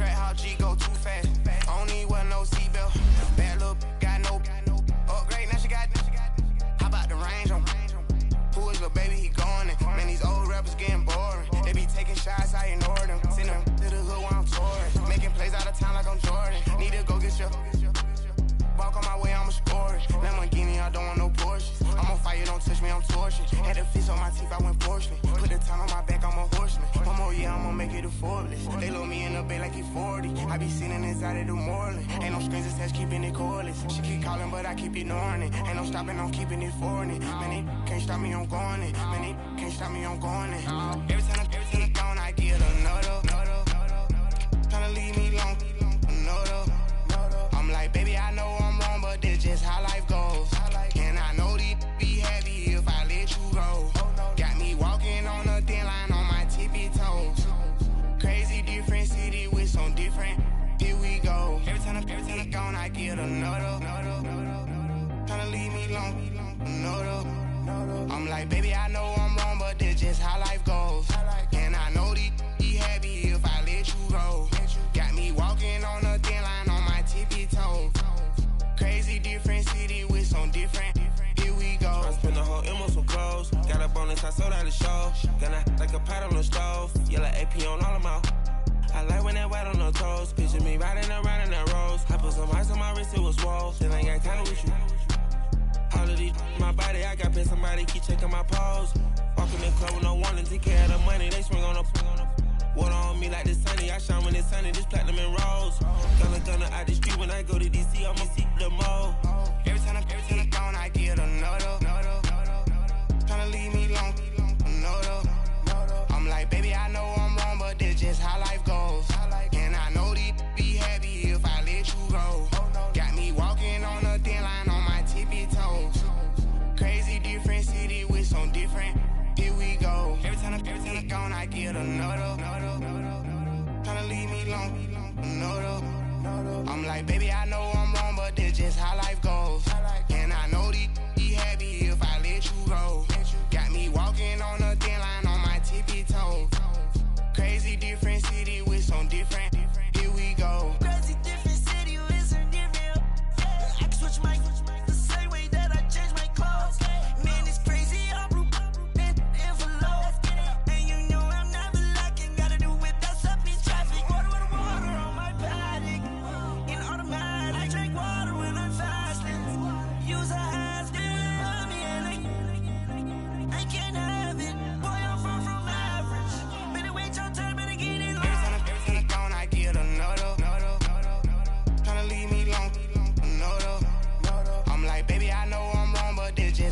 Track how G go too fast. I don't need wear no seatbelt. Bad little got no upgrade. Now she got. How about the range on? Who is the baby? He going in. Man, these old rappers getting boring. They be taking shots, I ignore them. Send them to the hood while I'm touring. Making plays out of town like I'm Jordan. Need to go get your. Walk on my way, I'ma score it. Lamborghini, I don't want no Porsches. I'm on fire, don't touch me, I'm torching. Had the fish on my teeth, I went porcelain. Put the time on my back, I'm a horseman. One more year, I'ma make it a Forbes. They load me in the bay like he 40. I be sitting inside of the Moreland. Ain't no screens attached, keeping it cordless. She keep calling, but I keep ignoring it. Ain't no stopping, I'm keeping it foreign it. Man, they can't stop me, I'm going it. Man, they can't stop me, I'm going it. Every time I'm gone, I get another. Tryna leave me long, another. I'm like, baby, I know I'm wrong, but this just how life goes. And I know these be happy if I let you go. Got me walking on a thin line on my tippy toes. Crazy different city with some different. Here we go. Every time I'm gone, I get another. Tryna leave me long, another. I'm like, baby, I know I'm wrong, but this just how life goes. And I know these be happy if I let you go. Got me walking on a thin line on my tippy toes. Crazy different city with some different. Here we go. I spent the whole M on some clothes. Got a bonus, I sold out the show. Gonna like a pot on the stove. Yellow AP on all of my. I like when that wet on the toes. Picture me riding around in that rose. I put some ice on my wrist, it was swole. Still ain't got time with you. All of these my body, I got paid somebody keep checking my pose. Walking in the club with no warning, take care of the money. They swing on the. Water on me like the sunny, I shine when it's sunny, this platinum and rose. Gonna out the street when I go to DC, I'ma see the mo. Every time I'm gone, I get another. Tryna leave me long, another. I'm like, baby, I know I'm wrong, but this just how life goes. And I know these be happy if I let you go. Got me walking on a thin line on my tippy toes. Crazy different city with some different. Here we go. Every time I'm gone, I get another. Tryna leave me long, another. I'm like, baby, I know I'm wrong, but this just how life goes. And I know these be happy if I let you go. Got me walking on a thin line on my tippy toes. Crazy different city with some different. Here we go. Crazy different city with some different. I can switch my the same way that I change my clothes. Man, it's crazy.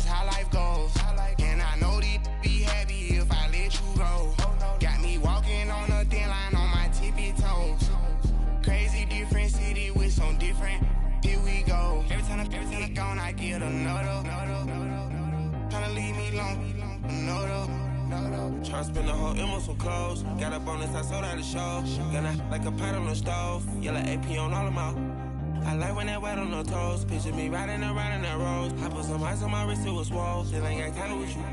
How life goes. And I know these be happy if I let you go. Got me walking on a thin line on my tippy toes. Crazy different city with some different. Here we go. Every time I'm gone, I get another. Tryna leave me long, another. Tryna spend the whole M on some clothes. Got a bonus, I sold out the show. Gonna like a pot on the stove. Yellow AP on all of my. I like when that wet on the toes. Picture me riding around in that rose. I put some ice on my wrist, it was swole. Still ain't got time with you.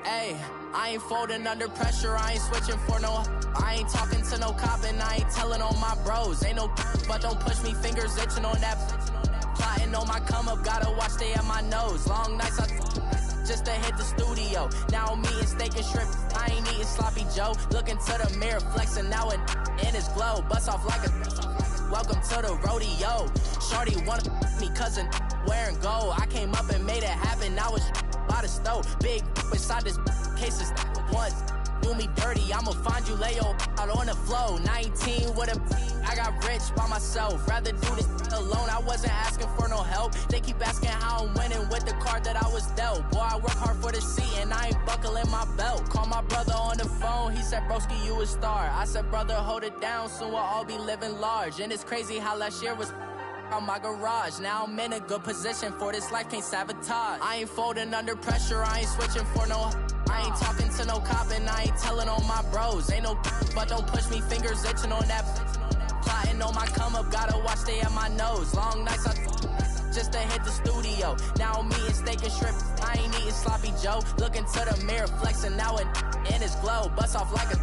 Hey, I ain't folding under pressure, I ain't switching for no. I ain't talking to no cop and I ain't telling on my bros. Ain't no but don't push me, fingers itching on that. Plotting on my come up, gotta watch stay at my nose. Long nights I just to hit the studio. Now I'm eating steak and shrimp, I ain't eating sloppy Joe. Looking to the mirror, flexing now it in his glow. Bust off like a welcome to the rodeo. Shorty wanna me cousin wearing gold. I came up and made it happen, now it's by the stove. Big inside this cases once do me dirty, I'ma find you lay out on the floor. 19 with a I got rich by myself, rather do this alone. I wasn't asking for no help, they keep asking how I'm winning with the card that I was dealt. Boy, I work hard for the seat and I ain't buckling my belt. Call my brother on the phone, he said broski you a star. I said brother hold it down, soon we'll all be living large. And it's crazy how last year was out my garage. Now I'm in a good position for this life, can't sabotage. I ain't folding under pressure, I ain't switching for no. I ain't talking to no cop and I ain't telling on my bros. Ain't no but don't push me, fingers itching on that. Plotting on my come up, gotta watch stay at my nose. Long nights just to hit the studio. Now I'm eating steak and shrimp, I ain't eating sloppy Joe. Looking to the mirror, flexing now it in his glow. Bust off like a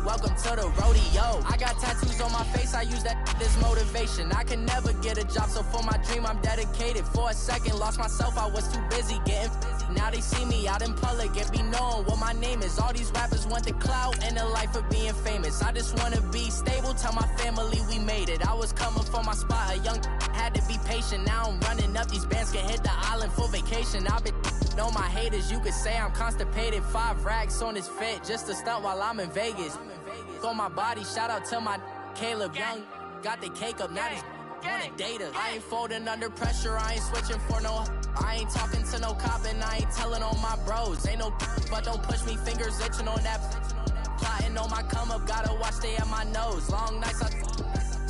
welcome to the rodeo. I got tattoos on my face, I use that as motivation. I can never get a job, so for my dream I'm dedicated. For a second, lost myself, I was too busy getting now they see me out in public and be known what my name is. All these rappers want the clout and the life of being famous. I just wanna be stable, tell my family we made it. I was coming for my spot, a young had to be patient. Now I'm running up, these bands can hit the island for vacation. I've been on my haters, you could say I'm constipated. 5 racks on his fit, just to stunt while I'm in Vegas. On my body, shout out to my Caleb Young. Got the cake up, now these wanna date us. I ain't folding under pressure, I ain't switching for no. I ain't talking to no cop and I ain't telling on my bros. Ain't no but don't push me, fingers itching on that. Plotting on my come up, gotta watch stay at my nose. Long nights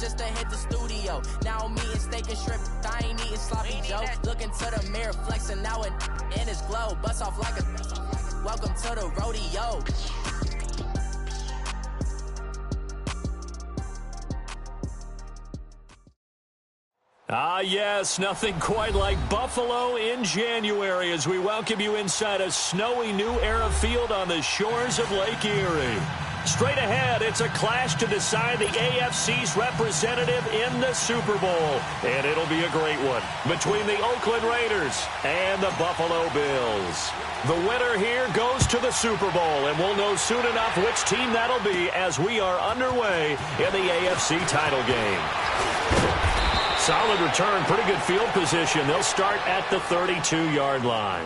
just to hit the studio. Now I'm eating steak and shrimp, I ain't eating sloppy Joe. Looking to the mirror, flexing now it in his glow. Bust off like a welcome to the rodeo. Ah, yes, nothing quite like Buffalo in January as we welcome you inside a snowy new era field on the shores of Lake Erie. Straight ahead, it's a clash to decide the AFC's representative in the Super Bowl. And it'll be a great one between the Oakland Raiders and the Buffalo Bills. The winner here goes to the Super Bowl, and we'll know soon enough which team that'll be as we are underway in the AFC title game. Solid return, pretty good field position. They'll start at the 32-yard line.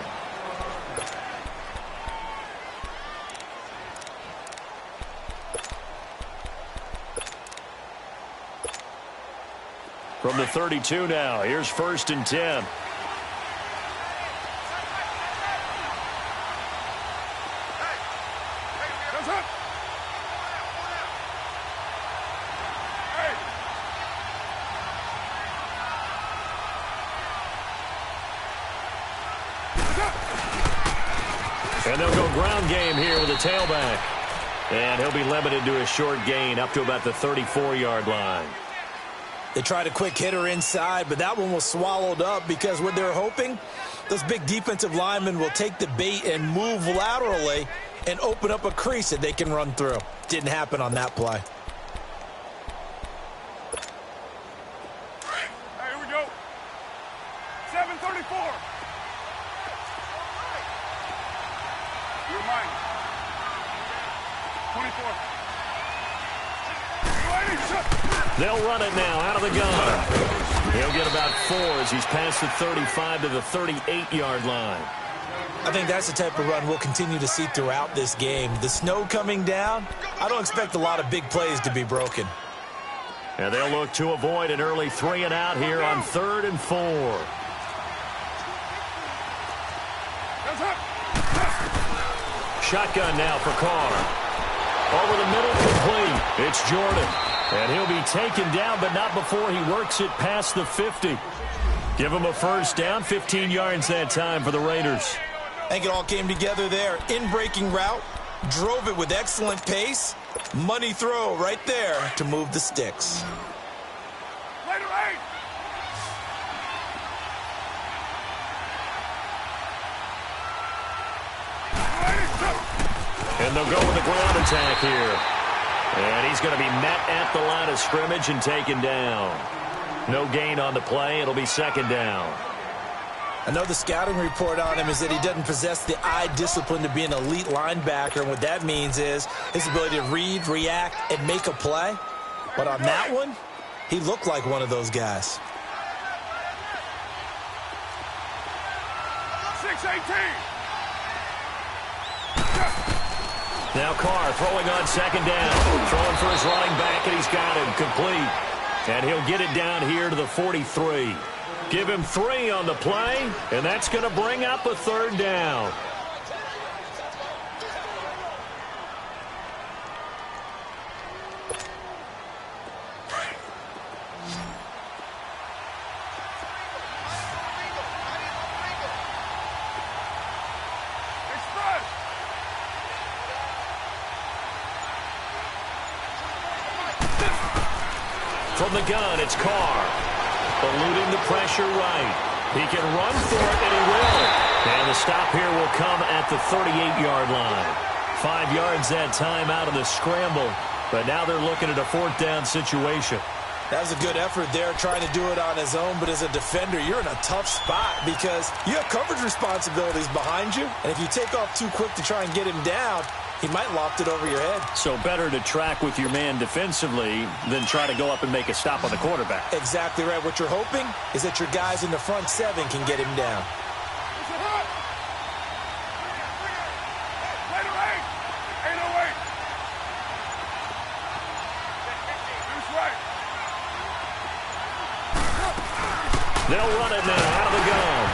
From the 32 now, here's 1st and 10. And they'll go ground game here with a tailback. And he'll be limited to a short gain up to about the 34-yard line. They tried a quick hitter inside, but that one was swallowed up because what they're hoping, those big defensive linemen will take the bait and move laterally and open up a crease that they can run through. Didn't happen on that play. Hey, here we go. 7:34. You're mine. 24. They'll run it now out of the gun. He'll get about 4 as he's past the 35 to the 38-yard line. I think that's the type of run we'll continue to see throughout this game. The snow coming down, I don't expect a lot of big plays to be broken. And they'll look to avoid an early 3 and out here on 3rd and 4. Shotgun now for Carr. Over the middle, complete. It's Jordan. And he'll be taken down, but not before he works it past the 50. Give him a first down, 15 yards that time for the Raiders. I think it all came together there. In-breaking route, drove it with excellent pace. Money throw right there to move the sticks. Later, 8. And they'll go with the ground attack here. And he's going to be met at the line of scrimmage and taken down. No gain on the play. It'll be 2nd down. I know the scouting report on him is that he doesn't possess the eye discipline to be an elite linebacker. And what that means is his ability to read, react, and make a play. But on that one, he looked like one of those guys. 6-18. Now Carr throwing on 2nd down. Throwing for his running back, and he's got him complete. And he'll get it down here to the 43. Give him 3 on the play, and that's going to bring up a 3rd down. From the gun, it's Carr. Eluding the pressure right. He can run for it, and he will. And the stop here will come at the 38-yard line. 5 yards that time out of the scramble. But now they're looking at a 4th down situation. That was a good effort there, trying to do it on his own. But as a defender, you're in a tough spot because you have coverage responsibilities behind you. And if you take off too quick to try and get him down, he might loft it over your head. So better to track with your man defensively than try to go up and make a stop on the quarterback. Exactly right. What you're hoping is that your guys in the front 7 can get him down. They'll run it now out of the gun.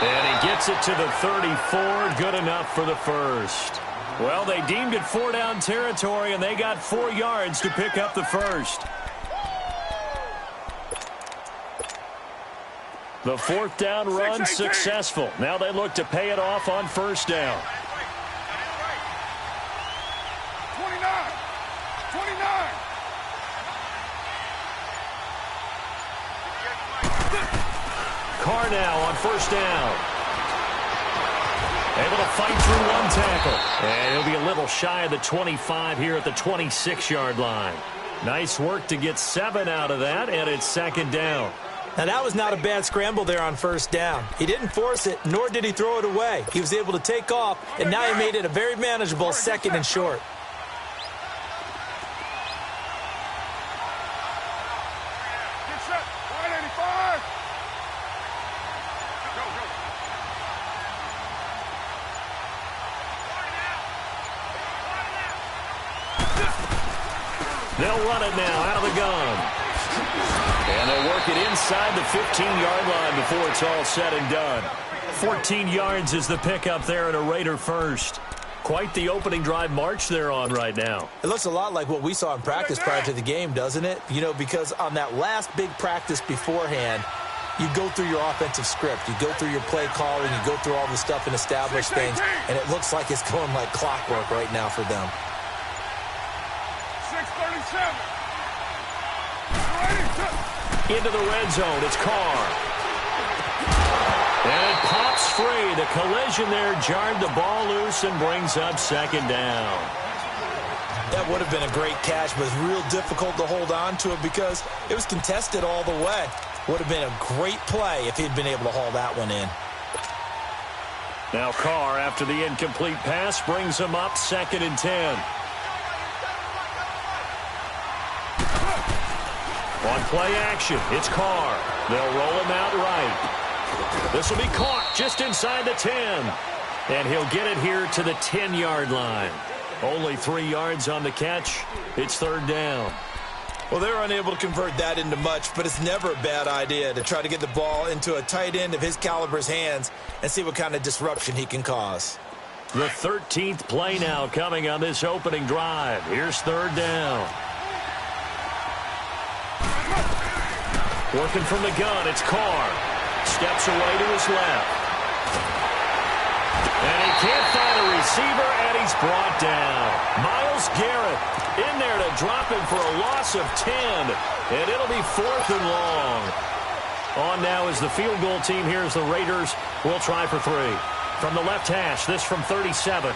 And he gets it to the 34. Good enough for the first. Well, they deemed it 4-down territory, and they got 4 yards to pick up the first. The 4th down run successful. Now they look to pay it off on 1st down. 29. Carr now on 1st down. Able to fight through 1 tackle. And he'll be a little shy of the 25 here at the 26-yard line. Nice work to get 7 out of that, and it's 2nd down. Now, that was not a bad scramble there on 1st down. He didn't force it, nor did he throw it away. He was able to take off, and now he made it a very manageable 2nd and short. They'll run it now out of the gun. And they'll work it inside the 15-yard line before it's all said and done. 14 yards is the pickup there and a Raider first. Quite the opening drive march they're on right now. It looks a lot like what we saw in practice prior to the game, doesn't it? You know, because on that last big practice beforehand, you go through your offensive script. You go through your play calling. You go through all the stuff and establish things. And it looks like it's going like clockwork right now for them. 6:37. Into the red zone, it's Carr. And it pops free. The collision there jarred the ball loose and brings up 2nd down. That would have been a great catch, but it's real difficult to hold on to it because it was contested all the way. Would have been a great play if he'd been able to haul that one in. Now Carr, after the incomplete pass, brings him up 2nd and 10. On play action, it's Carr. They'll roll him out right. This will be caught just inside the 10. And he'll get it here to the 10-yard line. Only 3 yards on the catch. It's 3rd down. Well, they're unable to convert that into much, but it's never a bad idea to try to get the ball into a tight end of his caliber's hands and see what kind of disruption he can cause. The 13th play now coming on this opening drive. Here's 3rd down. Working from the gun, it's Carr. Steps away to his left. And he can't find a receiver, and he's brought down. Myles Garrett in there to drop him for a loss of 10. And it'll be 4th and long. On now is the field goal team here as the Raiders will try for 3. From the left hash, this from 37.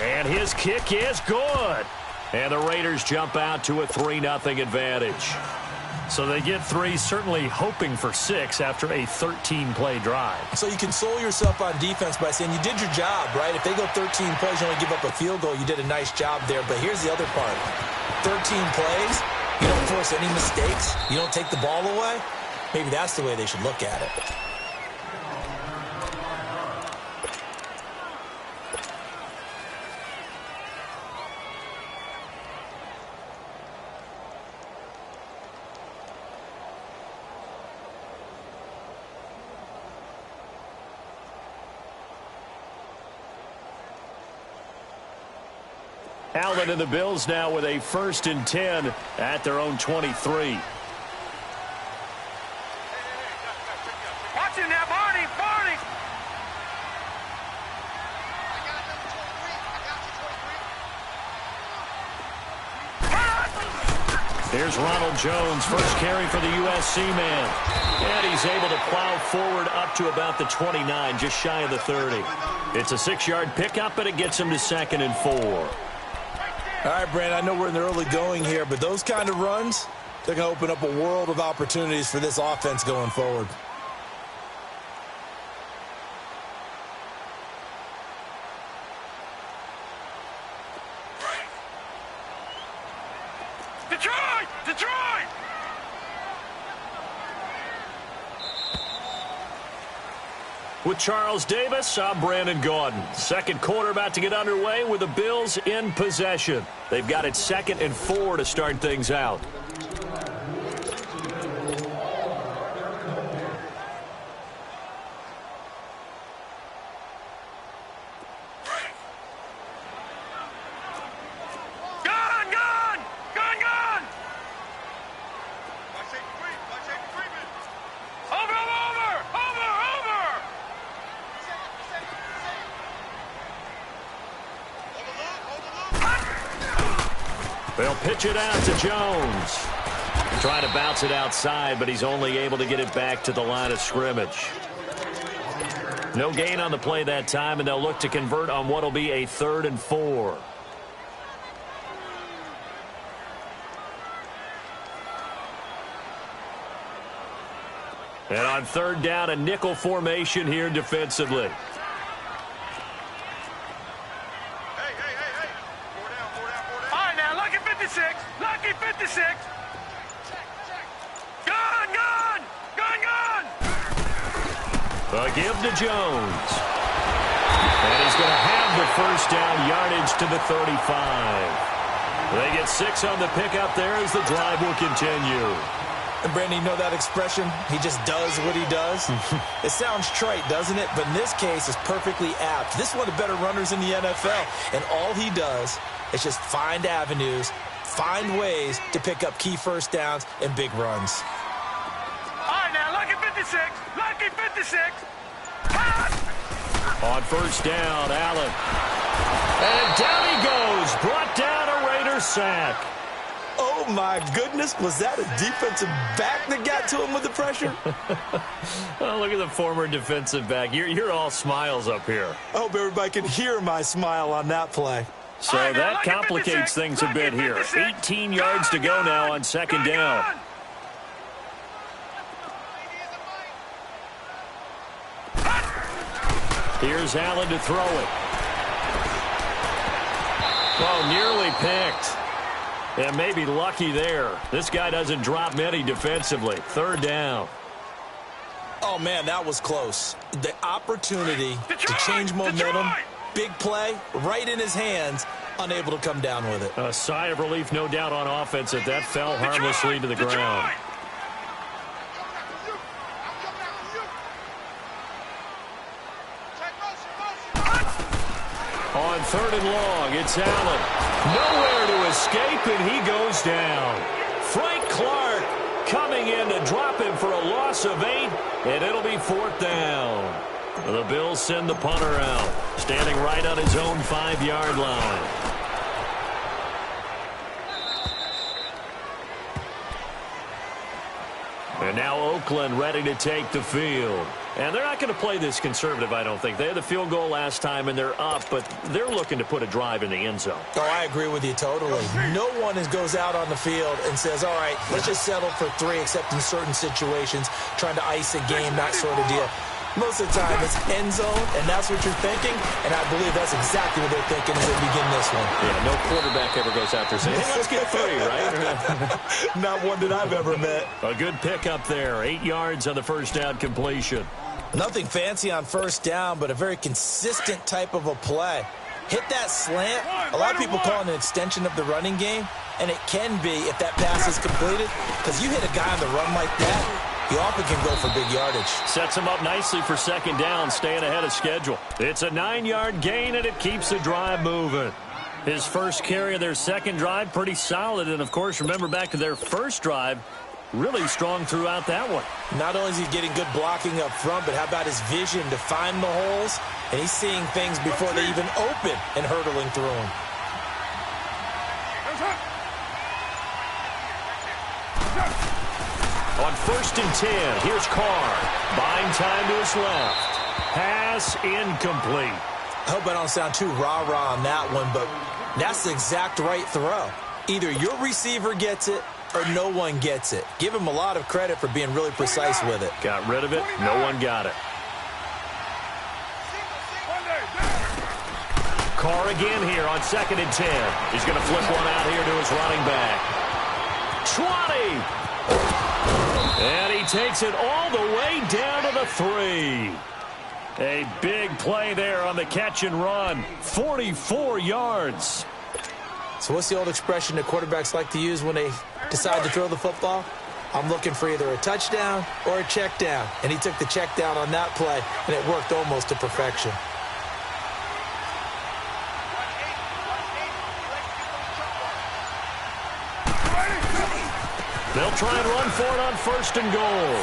And his kick is good. And the Raiders jump out to a 3-0 advantage. So they get 3, certainly hoping for 6 after a 13-play drive. So you console yourself on defense by saying you did your job, right? If they go 13 plays, you only give up a field goal, you did a nice job there. But here's the other part. 13 plays, you don't force any mistakes, you don't take the ball away. Maybe that's the way they should look at it. Allen and the Bills now with a 1st and 10 at their own 23. Here's Ronald Jones, first carry for the USC man. And he's able to plow forward up to about the 29, just shy of the 30. It's a 6-yard pickup, and it gets him to 2nd and 4. All right, Brandon, I know we're in the early going here, but those kind of runs, they're going to open up a world of opportunities for this offense going forward. Detroit! Detroit! With Charles Davis, I'm Brandon Gaudin. Second quarter about to get underway with the Bills in possession. They've got it 2nd and 4 to start things out. They'll pitch it out to Jones. Trying to bounce it outside, but he's only able to get it back to the line of scrimmage. No gain on the play that time, and they'll look to convert on what will be a 3rd and 4. And on 3rd down, a nickel formation here defensively. Lucky 56. Gun! A give to Jones. And he's going to have the first down yardage to the 35. They get 6 on the pickup there as the drive will continue. And Brandon, you know that expression? He just does what he does. It sounds trite, doesn't it? But in this case, it's perfectly apt. This is one of the better runners in the NFL. And all he does is just find avenues, find ways to pick up key first downs and big runs. All right, now, lucky 56. Lucky 56. On first down, Allen. And down he goes. Brought down a Raider sack. Oh, my goodness. Was that a defensive back that got to him with the pressure? Oh, look at the former defensive back. You're all smiles up here. I hope everybody can hear my smile on that play. So that complicates things a bit here. 18 yards to go now on 2nd down. Here's Allen to throw it. Oh, nearly picked. And maybe lucky there. This guy doesn't drop many defensively. 3rd down. Oh, man, that was close. The opportunity to change momentum, big play, right in his hands, unable to come down with it. A sigh of relief, no doubt, on offense that fell harmlessly to the ground. On 3rd and long, it's Allen. Nowhere to escape, and he goes down. Frank Clark coming in to drop him for a loss of 8, and it'll be 4th down. The Bills send the punter out, standing right on his own 5-yard line. And now Oakland ready to take the field. And they're not going to play this conservative, I don't think. They had the field goal last time, and they're up, but they're looking to put a drive in the end zone. Oh, I agree with you totally. No one goes out on the field and says, all right, let's just settle for 3, except in certain situations, trying to ice a game, that sort of deal. Most of the time, it's end zone, and that's what you're thinking, and I believe that's exactly what they're thinking as they begin this one. Yeah, no quarterback ever goes out there saying, hey, let's get 3, right? Not one that I've ever met. A good pickup there. 8 yards on the first down completion. Nothing fancy on first down, but a very consistent type of a play. Hit that slant. A lot of people call it an extension of the running game, and it can be if that pass is completed, because you hit a guy on the run like that, he often can go for big yardage. Sets him up nicely for 2nd down, staying ahead of schedule. It's a 9-yard gain, and it keeps the drive moving. His first carry of their second drive, pretty solid. And, of course, remember back to their first drive, really strong throughout that one. Not only is he getting good blocking up front, but how about his vision to find the holes? And he's seeing things before they even open and hurdling through them. On 1st and 10, here's Carr. Buying time to his left. Pass incomplete. I hope I don't sound too rah-rah on that one, but that's the exact right throw. Either your receiver gets it or no one gets it. Give him a lot of credit for being really precise with it. Got rid of it. No one got it. Carr again here on 2nd and 10. He's going to flip one out here to his running back. 20. And he takes it all the way down to the 3. A big play there on the catch and run. 44 yards. So what's the old expression that quarterbacks like to use when they decide to throw the football? I'm looking for either a touchdown or a check down. And he took the check down on that play, and it worked almost to perfection. They'll try and run for it on 1st and goal.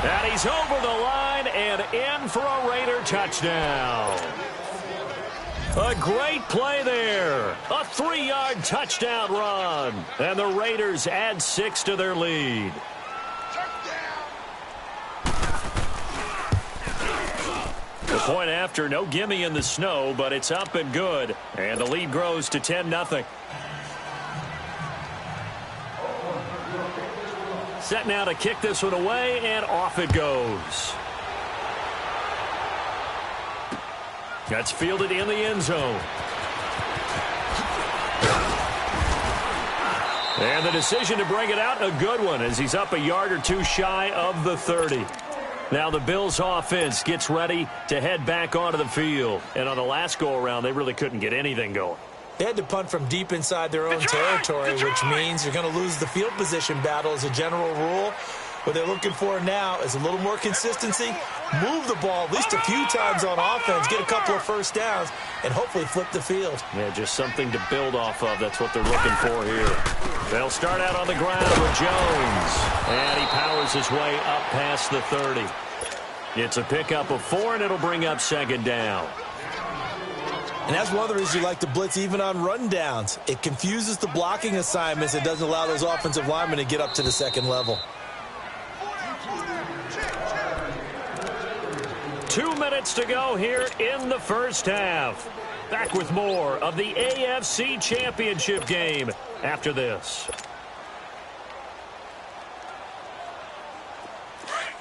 And he's over the line and in for a Raider touchdown. A great play there. A 3-yard touchdown run. And the Raiders add 6 to their lead. The point after, no gimme in the snow, but it's up and good. And the lead grows to 10-0. Set now to kick this one away, and off it goes. That's fielded in the end zone. And the decision to bring it out, a good one, as he's up a yard or two shy of the 30. Now the Bills offense gets ready to head back onto the field. And on the last go-around, they really couldn't get anything going. They had to punt from deep inside their own territory, which means you're going to lose the field position battle as a general rule. What they're looking for now is a little more consistency, move the ball at least a few times on offense, get a couple of first downs, and hopefully flip the field. Yeah, just something to build off of. That's what they're looking for here. They'll start out on the ground with Jones. And he powers his way up past the 30. It's a pickup of 4, and it'll bring up 2nd down. And that's one of the reasons you like to blitz even on rundowns. It confuses the blocking assignments. It doesn't allow those offensive linemen to get up to the 2nd level. 2 minutes to go here in the first half. Back with more of the AFC Championship game after this.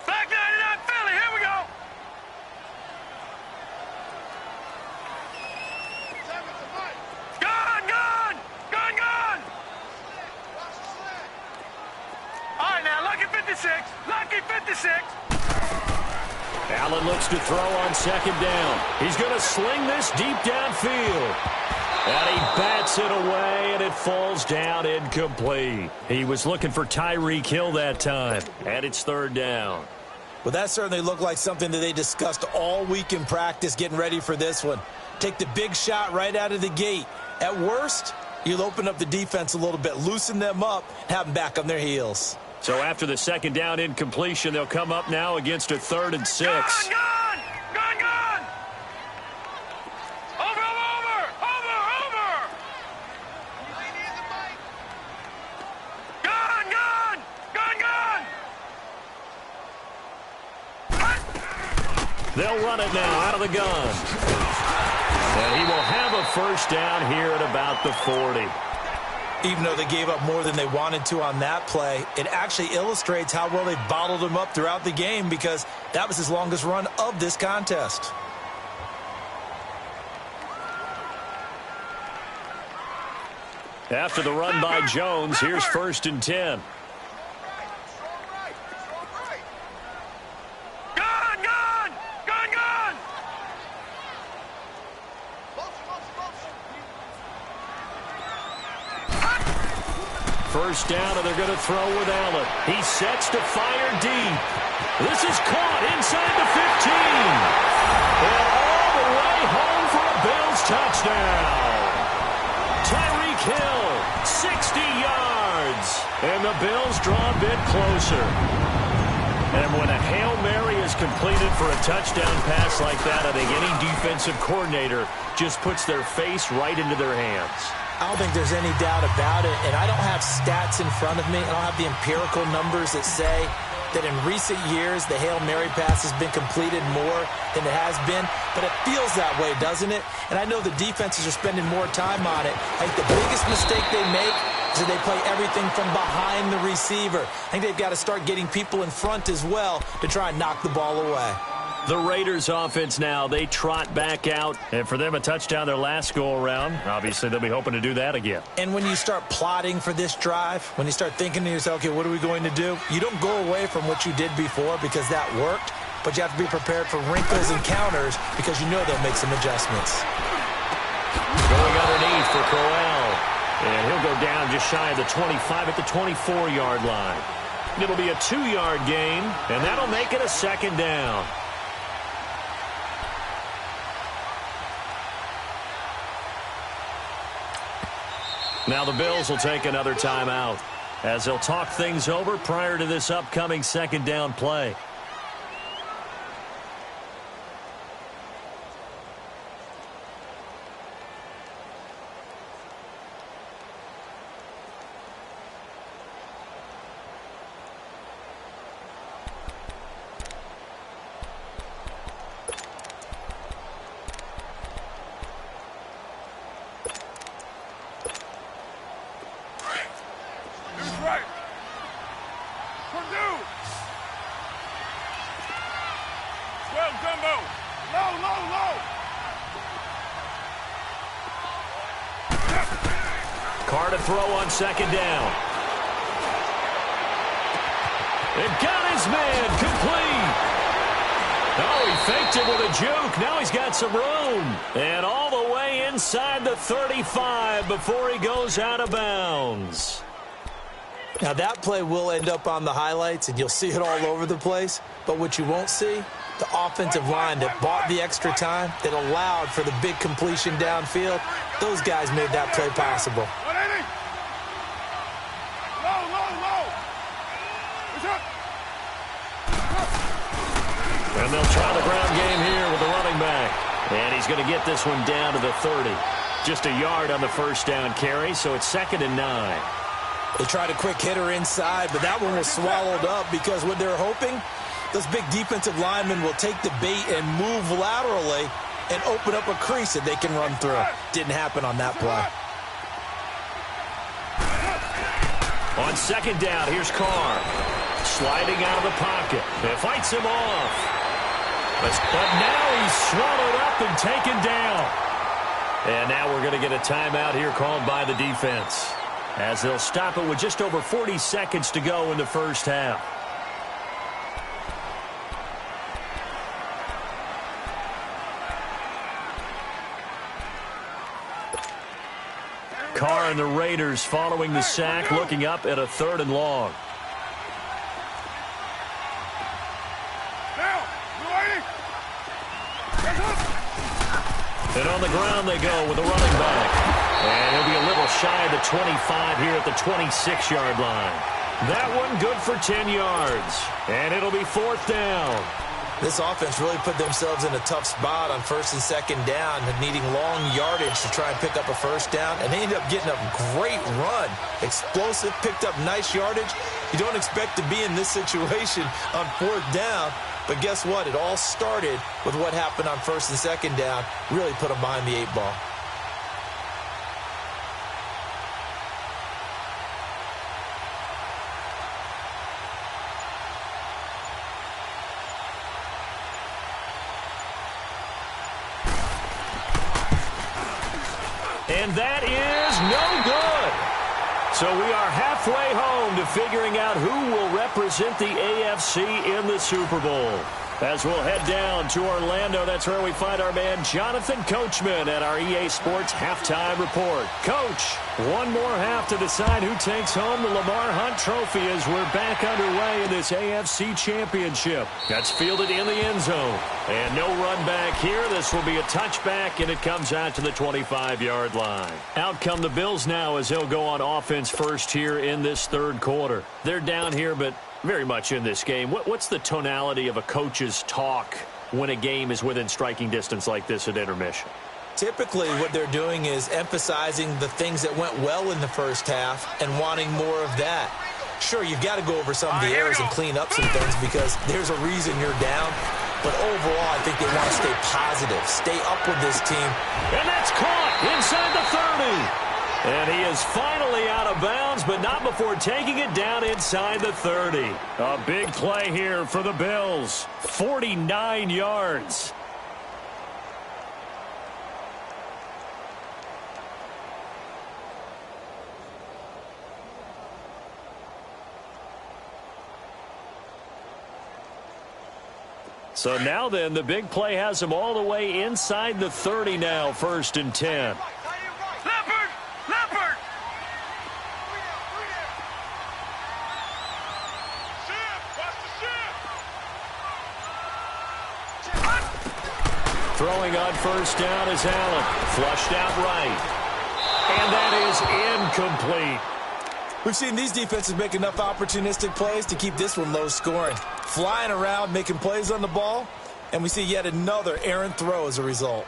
Back 99 Philly, here we go. Gone, gone, gone, gone. All right, now, lucky 56, lucky 56. Allen looks to throw on 2nd down. He's going to sling this deep downfield. And he bats it away, and it falls down incomplete. He was looking for Tyreek Hill that time, and it's 3rd down. Well, that certainly looked like something that they discussed all week in practice getting ready for this one. Take the big shot right out of the gate. At worst, you'll open up the defense a little bit, loosen them up, have them back on their heels. So after the 2nd down incompletion, they'll come up now against a 3rd and 6. Gone, gone, gone, gone. Over, over, over, over. Gone, gone, gone, gone. They'll run it now out of the gun. And he will have a 1st down here at about the 40. Even though they gave up more than they wanted to on that play, it actually illustrates how well they bottled him up throughout the game because that was his longest run of this contest. After the run by Jones, here's 1st and 10. Gone, gone, gone, gone. 1st down, and they're going to throw with Allen. He sets to fire deep. This is caught inside the 15. And all the way home for a Bills touchdown. Tyreek Hill, 60 yards. And the Bills draw a bit closer. And when a Hail Mary is completed for a touchdown pass like that, I think any defensive coordinator just puts their face right into their hands. I don't think there's any doubt about it, and I don't have stats in front of me. I don't have the empirical numbers that say that in recent years the Hail Mary pass has been completed more than it has been, but it feels that way, doesn't it? And I know the defenses are spending more time on it. I think the biggest mistake they make is that they play everything from behind the receiver. I think they've got to start getting people in front as well to try and knock the ball away. The Raiders offense now, they trot back out. And for them, a touchdown their last go-around. Obviously, they'll be hoping to do that again. And when you start plotting for this drive, when you start thinking to yourself, okay, what are we going to do? You don't go away from what you did before because that worked, but you have to be prepared for wrinkles and counters because you know they'll make some adjustments. Going underneath for Crowell. And he'll go down just shy of the 25 at the 24-yard line. It'll be a 2-yard gain, and that'll make it a second down. Now the Bills will take another timeout as they'll talk things over prior to this upcoming second down play. Carr to throw on second down. It got his man complete. Oh, he faked it with a juke. Now he's got some room. And all the way inside the 35 before he goes out of bounds. Now that play will end up on the highlights, and you'll see it all over the place. But what you won't see, the offensive line that bought the extra time, that allowed for the big completion downfield, those guys made that play possible. And they'll try the ground game here with the running back. And he's going to get this one down to the 30. Just a yard on the first down carry, so it's 2nd and 9. They tried a quick hitter inside, but that one was swallowed up because what they're hoping, those big defensive linemen will take the bait and move laterally and open up a crease that they can run through. Didn't happen on that play. On second down, here's Carr. Sliding out of the pocket. It fights him off. But now he's swallowed up and taken down. And now we're going to get a timeout here called by the defense, as they'll stop it with just over 40 seconds to go in the first half. Carr and the Raiders following the sack, looking up at a 3rd and long. And on the ground they go with the running back. And he'll be a little shy of the 25 here at the 26-yard line. That one good for 10 yards. And it'll be 4th down. This offense really put themselves in a tough spot on 1st and 2nd down, needing long yardage to try and pick up a first down. And they ended up getting a great run. Explosive, picked up nice yardage. You don't expect to be in this situation on 4th down. But guess what? It all started with what happened on 1st and 2nd down. Really put them behind the 8 ball. And that is no good. So we are halfway home to figuring out who will represent the AFC in the Super Bowl. As we'll head down to Orlando, that's where we find our man Jonathan Coachman at our EA Sports Halftime Report. Coach, one more half to decide who takes home the Lamar Hunt Trophy as we're back underway in this AFC Championship. That's fielded in the end zone. And no run back here. This will be a touchback, and it comes out to the 25-yard line. Out come the Bills now as they'll go on offense first here in this 3rd quarter. They're down here, but very much in this game. What's the tonality of a coach's talk when a game is within striking distance like this at intermission? Typically, what they're doing is emphasizing the things that went well in the first half and wanting more of that. Sure, you've got to go over some of the errors and clean up some things because there's a reason you're down. But overall, I think they want to stay positive, stay up with this team. And that's caught inside the 30. And he is finally out of bounds, but not before taking it down inside the 30. A big play here for the Bills. 49 yards. So now then, the big play has him all the way inside the 30 now, 1st and 10. Leopard! Throwing on 1st down is Allen. Flushed out right. And that is incomplete. We've seen these defenses make enough opportunistic plays to keep this one low scoring. Flying around, making plays on the ball, and we see yet another errant throw as a result.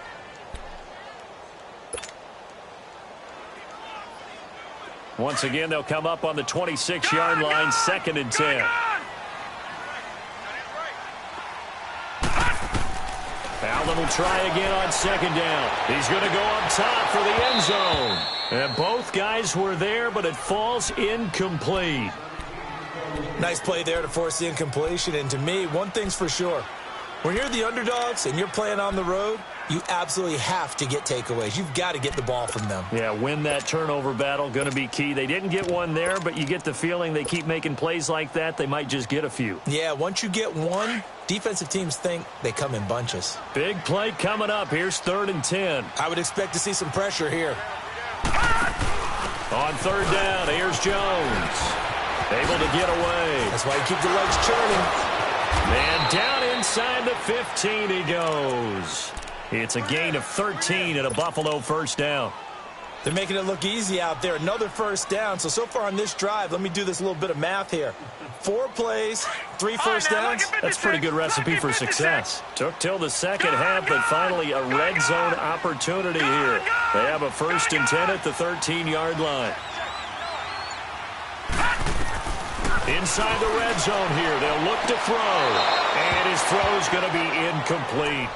Once again, they'll come up on the 26-yard line, 2nd and 10. Allen will try again on 2nd down. He's going to go up top for the end zone. And both guys were there, but it falls incomplete. Nice play there to force the incompletion. And to me, one thing's for sure. When you're the underdogs and you're playing on the road, you absolutely have to get takeaways. You've got to get the ball from them. Yeah, win that turnover battle, going to be key. They didn't get one there, but you get the feeling they keep making plays like that, they might just get a few. Yeah, once you get one, defensive teams think they come in bunches. Big play coming up. Here's 3rd and 10. I would expect to see some pressure here. On 3rd down, here's Jones. Able to get away. That's why you keep the legs churning. And down inside the 15 he goes. It's a gain of 13 and a Buffalo 1st down. They're making it look easy out there. Another 1st down. So far on this drive, let me do this little bit of math here. 4 plays, 3 first downs. That's a pretty good recipe for success. Took till the second half, but finally a red zone opportunity here. They have a 1st and 10 at the 13-yard line. Inside the red zone here, they'll look to throw. And his throw's going to be incomplete.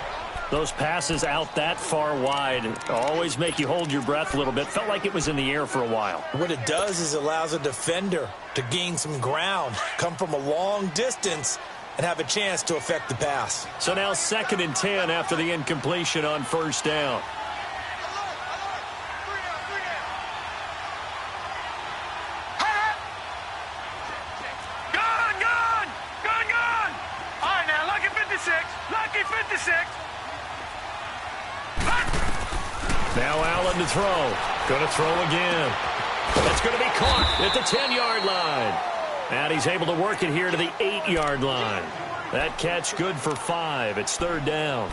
Those passes out that far wide always make you hold your breath a little bit. Felt like it was in the air for a while. What it does is it allows a defender to gain some ground, come from a long distance, and have a chance to affect the pass. So now 2nd and 10 after the incompletion on 1st down. Gone! All right, now, lucky 56. Now Allen to throw. Going to throw again. That's going to be caught at the 10-yard line. And he's able to work it here to the 8-yard line. That catch good for 5. It's 3rd down.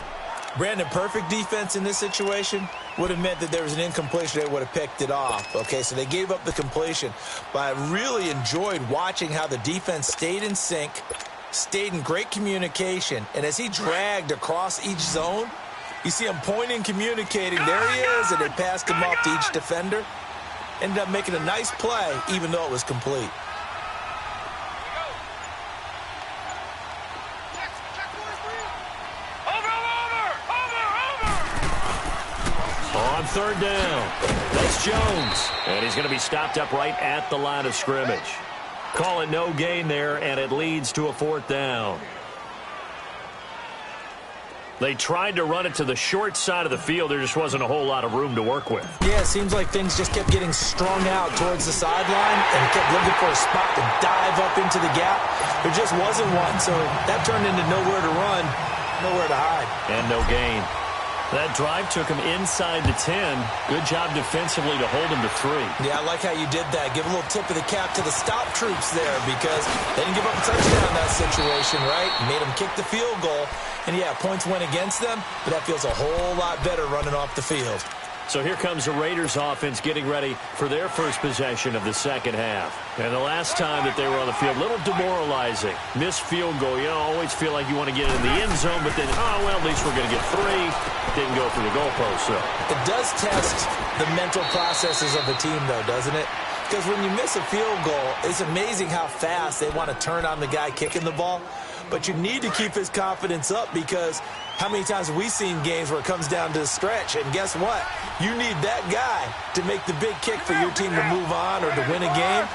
Brandon, perfect defense in this situation would have meant that there was an incompletion. They would have picked it off. Okay, so they gave up the completion. But I really enjoyed watching how the defense stayed in sync, stayed in great communication. And as he dragged across each zone, you see him pointing, communicating. There he is, and they passed him off to each defender. Ended up making a nice play, even though it was complete. On 3rd down, that's Jones. And he's going to be stopped up right at the line of scrimmage. Call it no gain there, and it leads to a 4th down. They tried to run it to the short side of the field. There just wasn't a whole lot of room to work with. Yeah, it seems like things just kept getting strung out towards the sideline, and he kept looking for a spot to dive up into the gap. There just wasn't one, so that turned into nowhere to run, nowhere to hide. And no gain. That drive took him inside the 10. Good job defensively to hold him to 3. Yeah, I like how you did that. Give a little tip of the cap to the stop troops there because they didn't give up a touchdown in that situation, right? Made them kick the field goal. And, yeah, points went against them, but that feels a whole lot better running off the field. So here comes the Raiders offense getting ready for their first possession of the second half. And the last time that they were on the field, a little demoralizing. Missed field goal. You always feel like you want to get in the end zone, but then, oh, well, at least we're going to get 3. Didn't go through the goalpost, so. It does test the mental processes of a team, though, doesn't it? Because when you miss a field goal, it's amazing how fast they want to turn on the guy kicking the ball. But you need to keep his confidence up, because how many times have we seen games where it comes down to a stretch? And guess what? You need that guy to make the big kick for your team to move on or to win a game.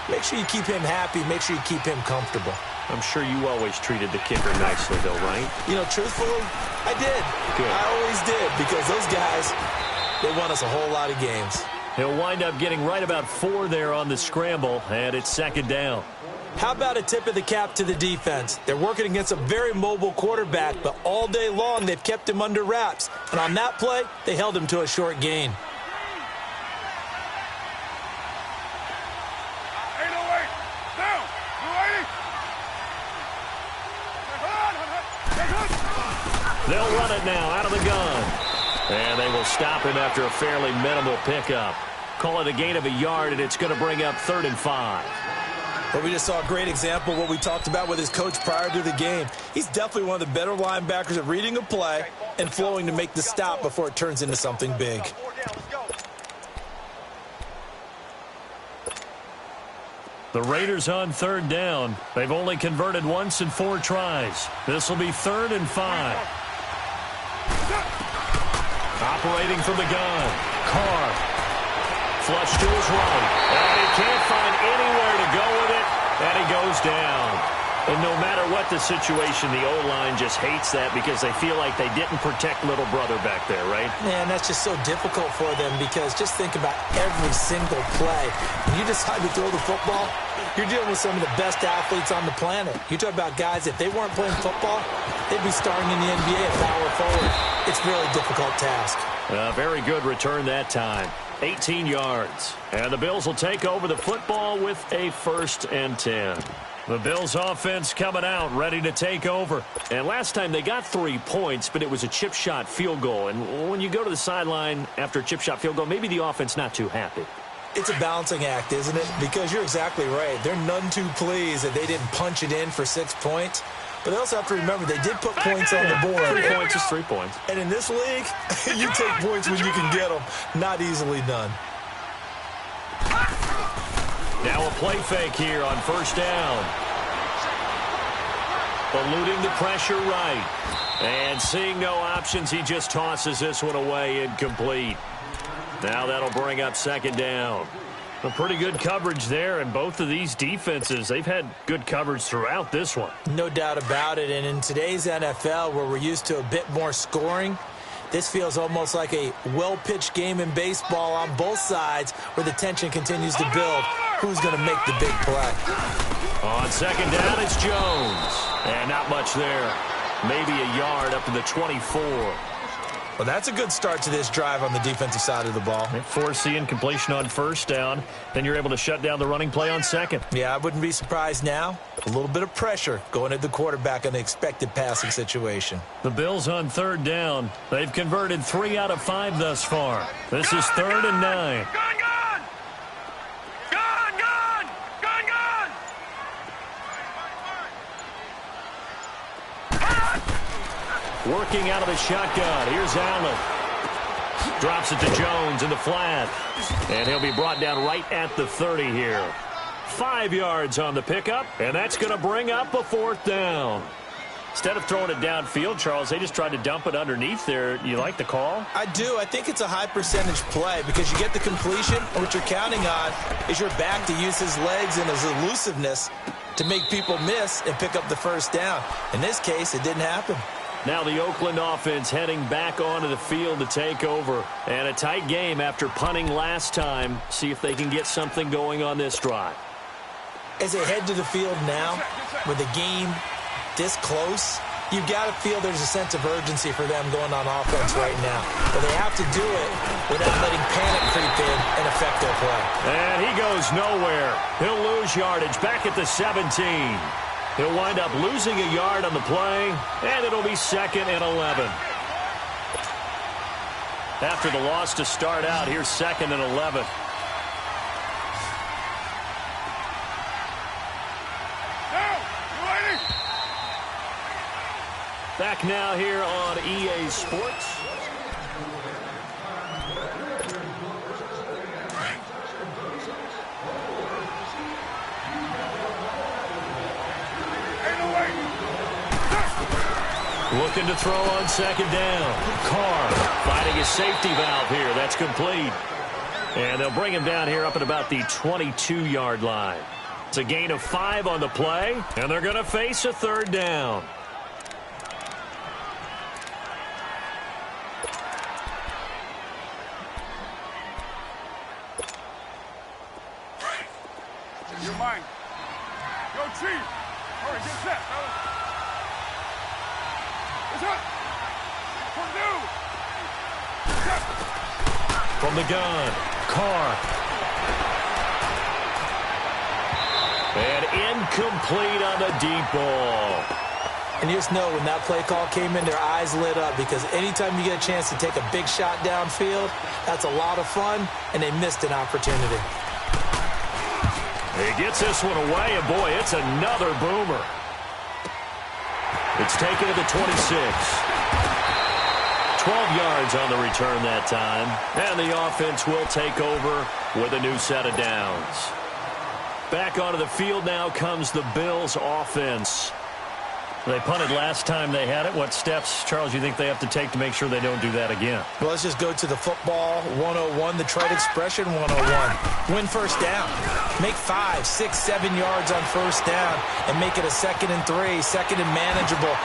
Make sure you keep him happy. Make sure you keep him comfortable. I'm sure you always treated the kicker nicely, though, right? You know, truthfully, I did. Good. I always did, because those guys, they won us a whole lot of games. He'll wind up getting right about 4 there on the scramble, and it's second down. How about a tip of the cap to the defense? They're working against a very mobile quarterback, but all day long they've kept him under wraps. And on that play, they held him to a short gain. They'll run it now out of the gun. And they will stop him after a fairly minimal pickup. Call it a gain of a yard, and it's going to bring up 3rd and 5. Well, we just saw a great example of what we talked about with his coach prior to the game. He's definitely one of the better linebackers at reading a play and flowing to make the stop before it turns into something big. The Raiders on 3rd down. They've only converted once in 4 tries. This will be 3rd and 5. Operating from the gun. Carr. Flush to his right. And he can't find anywhere to go with it. And he goes down. And no matter what the situation, the O-line just hates that because they feel like they didn't protect little brother back there, right? Man, that's just so difficult for them, because just think about every single play. When you decide to throw the football, you're dealing with some of the best athletes on the planet. You talk about guys, if they weren't playing football, they'd be starting in the NBA at power forward. It's a really difficult task. A very good return that time. 18 yards. And the Bills will take over the football with a 1st and 10. The Bills offense coming out, ready to take over. And last time they got 3 points, but it was a chip shot field goal. And when you go to the sideline after a chip shot field goal, maybe the offense not too happy. It's a balancing act, isn't it? Because you're exactly right. They're none too pleased that they didn't punch it in for 6 points. But they also have to remember they did put points on the board. 3 points is 3 points. And in this league, you take points when you can get them. Not easily done. Now a play fake here on 1st down. Eluding the pressure right. And seeing no options, he just tosses this one away, incomplete. Now that'll bring up 2nd down. A pretty good coverage there, and both of these defenses, they've had good coverage throughout this one. No doubt about it, and in today's NFL, where we're used to a bit more scoring, this feels almost like a well-pitched game in baseball on both sides, where the tension continues to build. Who's going to make the big play? On 2nd down, it's Jones. And not much there. Maybe a yard up to the 24. Well, that's a good start to this drive on the defensive side of the ball. They force the incompletion on 1st down. Then you're able to shut down the running play on 2nd. Yeah, I wouldn't be surprised now. A little bit of pressure going at the quarterback in the expected passing situation. The Bills on 3rd down. They've converted 3 out of 5 thus far. This is 3rd and 9. Working out of the shotgun. Here's Allen. Drops it to Jones in the flat. And he'll be brought down right at the 30 here. 5 yards on the pickup, and that's going to bring up a 4th down. Instead of throwing it downfield, Charles, they just tried to dump it underneath there. You like the call? I do. I think it's a high percentage play because you get the completion, and what you're counting on is your back to use his legs and his elusiveness to make people miss and pick up the 1st down. In this case, it didn't happen. Now the Oakland offense heading back onto the field to take over. And a tight game after punting last time. See if they can get something going on this drive. As they head to the field now, with the game this close, you've got to feel there's a sense of urgency for them going on offense right now. But they have to do it without letting panic creep in and affect their play. And he goes nowhere. He'll lose yardage back at the 17. He'll wind up losing a yard on the play, and it'll be 2nd and 11. After the loss to start out, here's 2nd and 11. Back now here on EA Sports. Looking to throw on 2nd down. Carr finding his safety valve here. That's complete. And they'll bring him down here up at about the 22-yard line. It's a gain of 5 on the play, and they're going to face a 3rd down. Your mind. Go, Chief. Hurry, get set, fellas. From the gun, Carr. And incomplete on the deep ball. And you just know when that play call came in, their eyes lit up, because anytime you get a chance to take a big shot downfield, that's a lot of fun, and they missed an opportunity. He gets this one away, and boy, it's another boomer. It's taken to the 26. 12 yards on the return that time. And the offense will take over with a new set of downs. Back onto the field now comes the Bills offense. They punted last time they had it. What steps, Charles, you think they have to take to make sure they don't do that again? Well, let's just go to the football 101, the trade expression 101. Win first down. Make 5, 6, 7 yards on first down and make it a 2nd and 3, 2nd and manageable.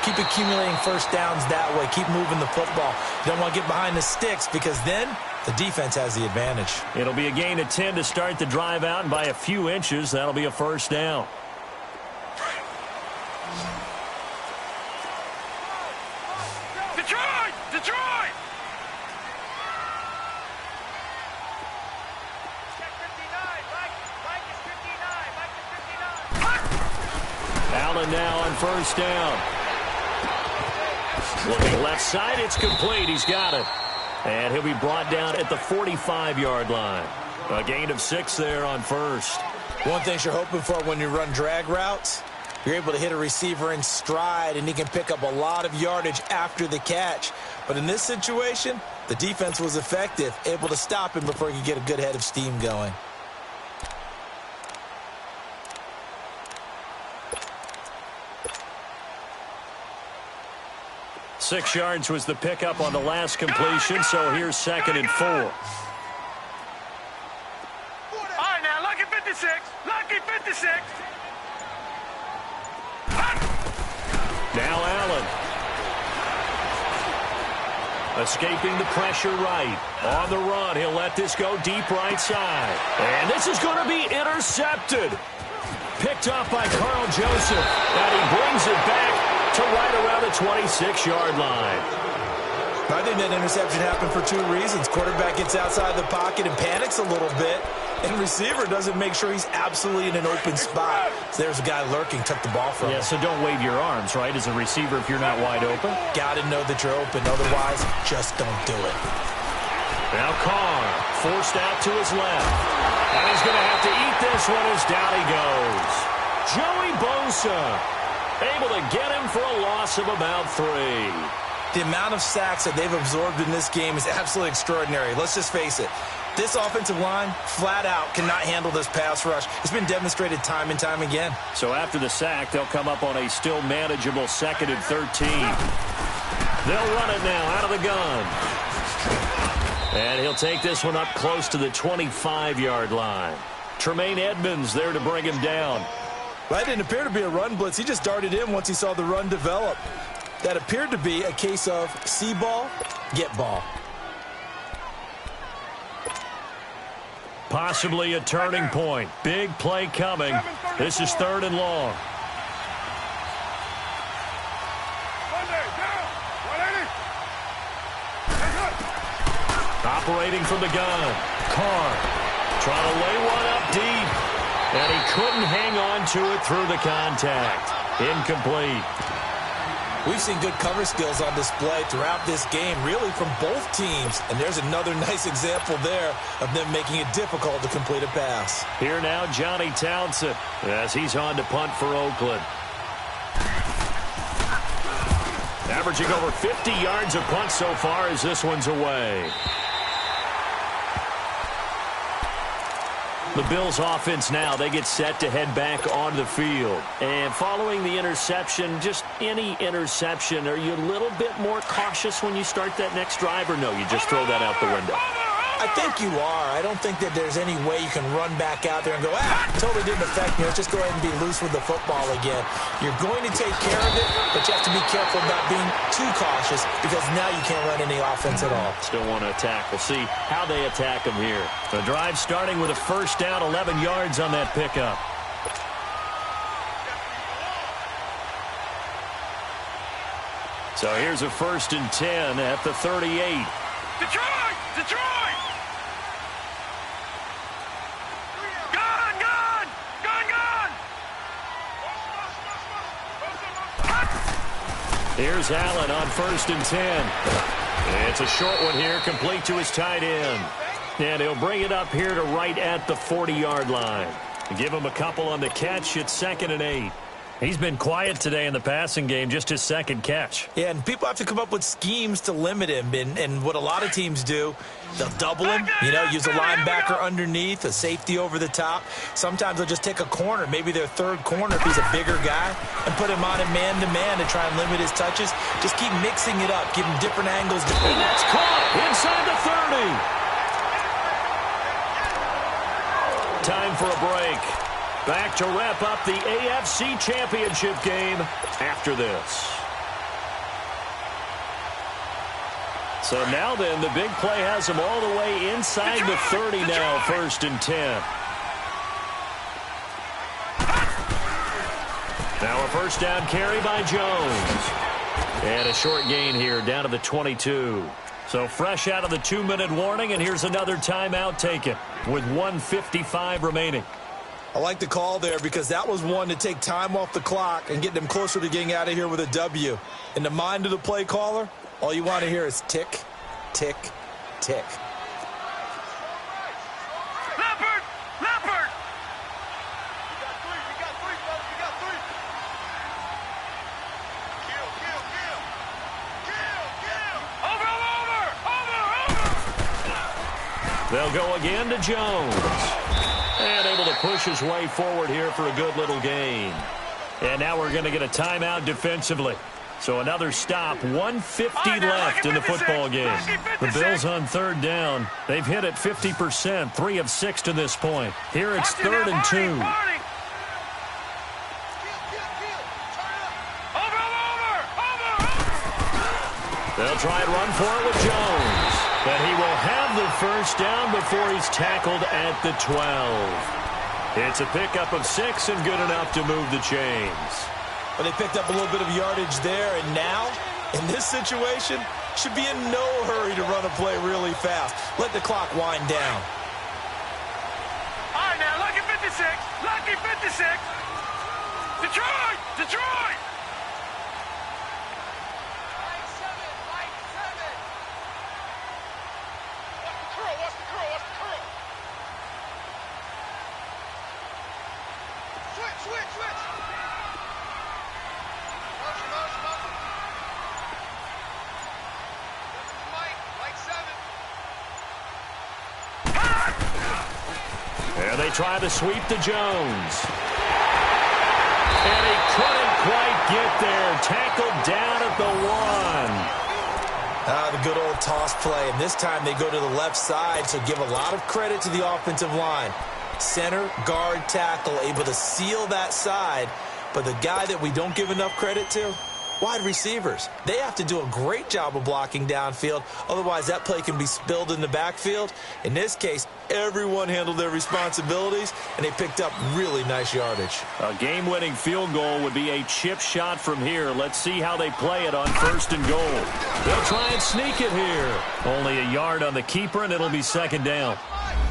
Keep accumulating first downs that way. Keep moving the football. You don't want to get behind the sticks, because then the defense has the advantage. It'll be a gain of 10 to start the drive out, and by a few inches, that'll be a first down. Detroit! Detroit! Check 59. Mike is 59. Mike is 59. Allen now on first down. Looking left side, it's complete. He's got it. And he'll be brought down at the 45-yard line. A gain of 6 there on first. One thing you're hoping for when you run drag routes, you're able to hit a receiver in stride, and he can pick up a lot of yardage after the catch. But in this situation, the defense was effective, able to stop him before he could get a good head of steam going. Six yards was the pickup on the last completion, so here's 2nd and 4. All right, now, lucky 56. Lucky 56. Now Allen. Escaping the pressure right. On the run, he'll let this go deep right side. And this is going to be intercepted. Picked up by Carl Joseph. And he brings it back to right around the 26-yard line. I think that interception happened for 2 reasons. Quarterback gets outside the pocket and panics a little bit, and receiver doesn't make sure he's absolutely in an open spot. So there's a guy lurking, took the ball from him. Yeah, so don't wave your arms, right, as a receiver if you're not wide open. Got to know that you're open. Otherwise, just don't do it. Now Carr forced out to his left. And he's going to have to eat this one as down he goes. Joey Bosa able to get him for a loss of about 3. The amount of sacks that they've absorbed in this game is absolutely extraordinary. Let's just face it. This offensive line, flat out, cannot handle this pass rush. It's been demonstrated time and time again. So after the sack, they'll come up on a still manageable 2nd and 13. They'll run it now out of the gun. And he'll take this one up close to the 25-yard line. Tremaine Edmonds there to bring him down. That didn't appear to be a run blitz. He just darted in once he saw the run develop. That appeared to be a case of see ball, get ball. Possibly a turning point. Big play coming. This is 3rd and long. Operating from the gun. Carr trying to lay one up deep. And he couldn't hang on to it through the contact. Incomplete. We've seen good cover skills on display throughout this game, really from both teams. And there's another nice example there of them making it difficult to complete a pass. Here now, Johnny Townsend, as he's on to punt for Oakland. Averaging over 50 yards a punt so far as this one's away. The Bills offense now, they get set to head back onto the field. And following the interception, just any interception, are you a little bit more cautious when you start that next drive, or no, you just throw that out the window? I think you are. I don't think that there's any way you can run back out there and go, totally didn't affect me. Let's just go ahead and be loose with the football again. You're going to take care of it, but you have to be careful about being too cautious because now you can't run any offense at all. Still want to attack. We'll see how they attack them here. The drive starting with a first down, 11 yards on that pickup. So here's a 1st and 10 at the 38. Detroit! Detroit! Here's Allen on 1st and 10. It's a short one here, complete to his tight end. And he'll bring it up here to right at the 40-yard line. Give him a couple on the catch. It's 2nd and 8. He's been quiet today in the passing game, just his second catch. Yeah, and people have to come up with schemes to limit him. And what a lot of teams do, they'll double him, use a linebacker underneath, a safety over the top. Sometimes they'll just take a corner, maybe their third corner if he's a bigger guy, and put him on a man-to-man to try and limit his touches. Just keep mixing it up, give him different angles. And that's caught inside the 30. Time for a break. Back to wrap up the AFC Championship game after this. So now then, the big play has him all the way inside the 30 now, 1st and 10. Now a first down carry by Jones. And a short gain here down to the 22. So fresh out of the 2-minute warning, and here's another timeout taken with 1:55 remaining. I like the call there because that was one to take time off the clock and get them closer to getting out of here with a W. In the mind of the play caller, all you want to hear is tick, tick, tick. Leopard! Leopard! We got three, brother. We got three. Kill! They'll go again to Jones. And able to push his way forward here for a good little gain. And now we're going to get a timeout defensively. So another stop, 1:50 left in the football game. The Bills on 3rd down. They've hit it 50%, 3 of 6 to this point. Here it's 3rd and 2. They'll try and run for it with Jones. But he will have the first down before he's tackled at the 12. It's a pickup of 6 and good enough to move the chains. But they picked up a little bit of yardage there, and now, in this situation, should be in no hurry to run a play really fast. Let the clock wind down. All right, now, lucky 56. Lucky 56. Detroit! Detroit! They try to sweep to Jones. And he couldn't quite get there. Tackled down at the 1. The good old toss play. And this time they go to the left side, so give a lot of credit to the offensive line. Center, guard, tackle, able to seal that side. But the guy that we don't give enough credit to, wide receivers. They have to do a great job of blocking downfield. Otherwise, that play can be spilled in the backfield. In this case, everyone handled their responsibilities, and they picked up really nice yardage. A game-winning field goal would be a chip shot from here. Let's see how they play it on 1st and goal. They'll try and sneak it here. Only a yard on the keeper, and it'll be 2nd down.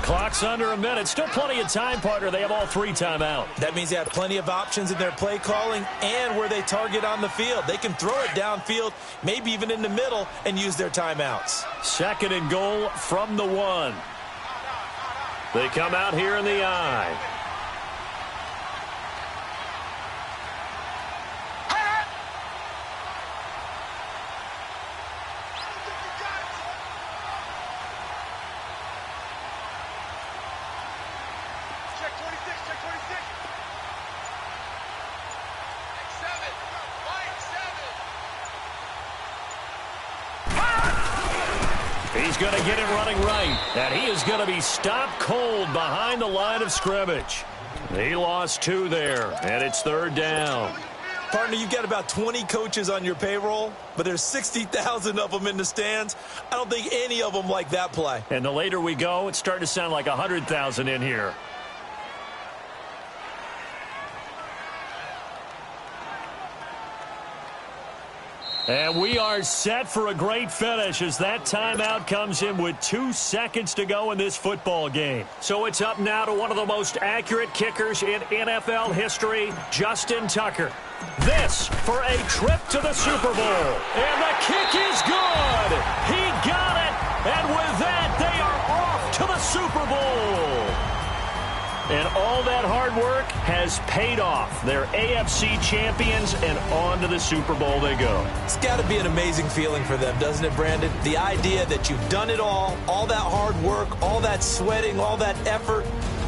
Clock's under a minute. Still plenty of time, partner. They have all 3 timeouts. That means they have plenty of options in their play calling and where they target on the field. They can throw it downfield, maybe even in the middle, and use their timeouts. 2nd and goal from the 1. They come out here in the I. He's going to get it running right, and he is going to be stopped cold behind the line of scrimmage. He lost 2 there, and it's 3rd down. Partner, you've got about 20 coaches on your payroll, but there's 60,000 of them in the stands. I don't think any of them like that play. And the later we go, it's starting to sound like 100,000 in here. And we are set for a great finish as that timeout comes in with 2 seconds to go in this football game. So it's up now to one of the most accurate kickers in NFL history, Justin Tucker. This for a trip to the Super Bowl. And the kick is good. He got it. And with that, they are off to the Super Bowl. And all that hard work has paid off. They're AFC champions, and on to the Super Bowl they go. It's got to be an amazing feeling for them, doesn't it, Brandon? The idea that you've done it all that hard work, all that sweating, all that effort,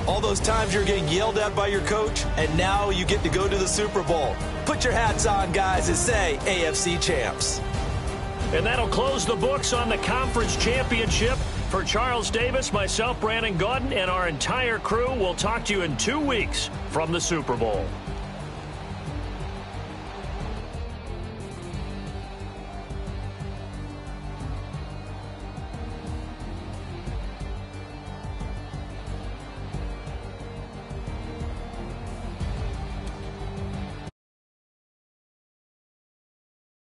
all those times you're getting yelled at by your coach, and now you get to go to the Super Bowl. Put your hats on, guys, and say AFC champs. And that'll close the books on the conference championship. For Charles Davis, myself, Brandon Gaudin, and our entire crew, we'll talk to you in 2 weeks from the Super Bowl.